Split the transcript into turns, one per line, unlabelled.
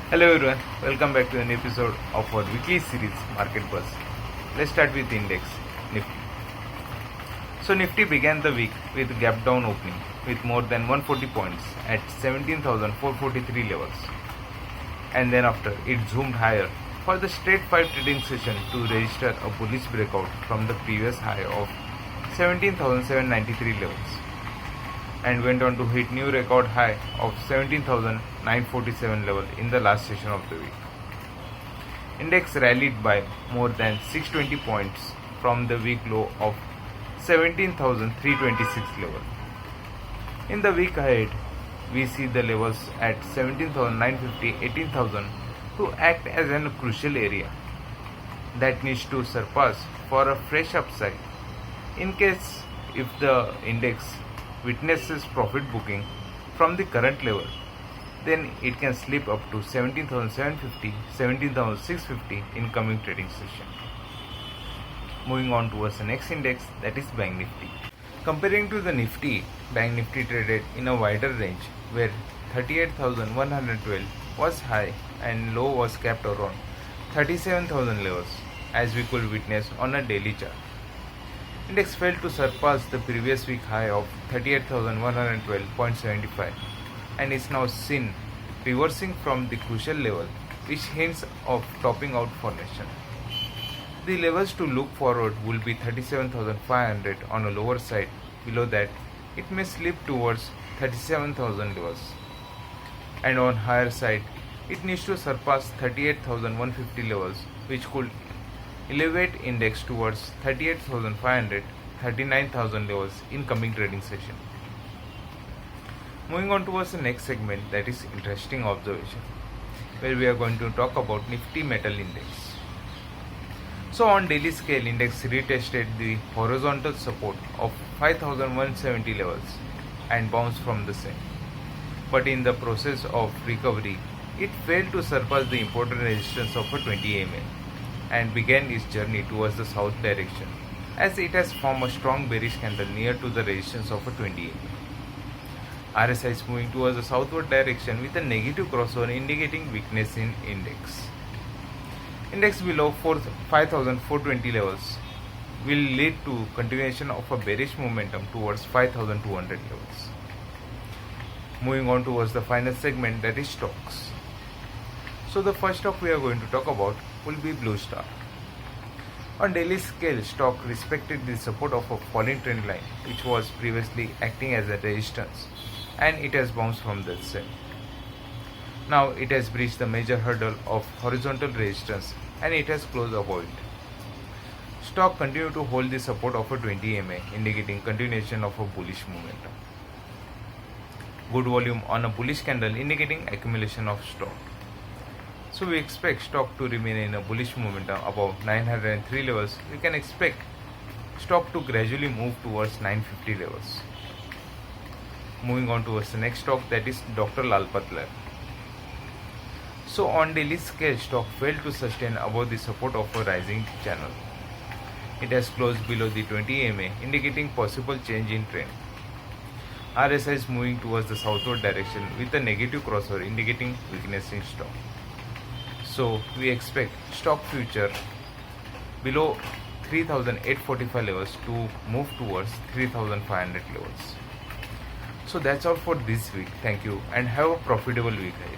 Hello everyone, welcome back to an episode of our weekly series Market Buzz. Let's start with index Nifty. So Nifty began the week with gap down opening with more than 140 points at 17,443 levels, and then after it zoomed higher for the straight 5 trading session to register a bullish breakout from the previous high of 17,793 levels, and went on to hit new record high of 17,947 level in the last session of the week. Index rallied by more than 620 points from the week low of 17,326 level. In the week ahead, we see the levels at 17,950, 18,000 to act as a crucial area that needs to surpass for a fresh upside. In case if the index witnesses profit booking from the current level, then it can slip up to 17,750, 17,650 in coming trading session. Moving on towards the next index, that is Bank Nifty. Comparing to the Nifty, Bank Nifty traded in a wider range where 38,112 was high and low was capped around 37,000 levels, as we could witness on a daily chart. Index failed to surpass the previous week high of 38,112.75 and is now seen reversing from the crucial level, which hints of topping out formation. The levels to look forward will be 37,500 on a lower side. Below that, it may slip towards 37,000 levels, and on higher side, it needs to surpass 38,150 levels, which could elevate index towards 38,500, 39,000 levels in coming trading session. Moving on towards the next segment, that is interesting observation, where we are going to talk about Nifty Metal Index. So on daily scale, index retested the horizontal support of 5,170 levels and bounced from the same. But in the process of recovery, it failed to surpass the important resistance of a 20 MA and began its journey towards the south direction, as it has formed a strong bearish candle near to the resistance of a 20 MA. RSI is moving towards the southward direction with a negative crossover indicating weakness in index. Index below 5,420 levels will lead to continuation of a bearish momentum towards 5,200 levels. Moving on towards the final segment, that is stocks. So the first stock we are going to talk about will be Blue Star. On daily scale, stock respected the support of a falling trend line, which was previously acting as a resistance, and it has bounced from the same. Now it has breached the major hurdle of horizontal resistance and it has closed above it. Stock continued to hold the support of a 20 MA, indicating continuation of a bullish momentum. Good volume on a bullish candle indicating accumulation of stock. So we expect stock to remain in a bullish momentum above 903 levels. We can expect stock to gradually move towards 950 levels. Moving on towards the next stock, that is Dr. Lal PathLabs. So on daily scale, stock failed to sustain above the support of a rising channel. It has closed below the 20 MA, indicating possible change in trend. RSI is moving towards the southward direction with a negative crossover indicating weakness in stock. So we expect stock future below 3,845 levels to move towards 3,500 levels. So that's all for this week. Thank you and have a profitable week ahead.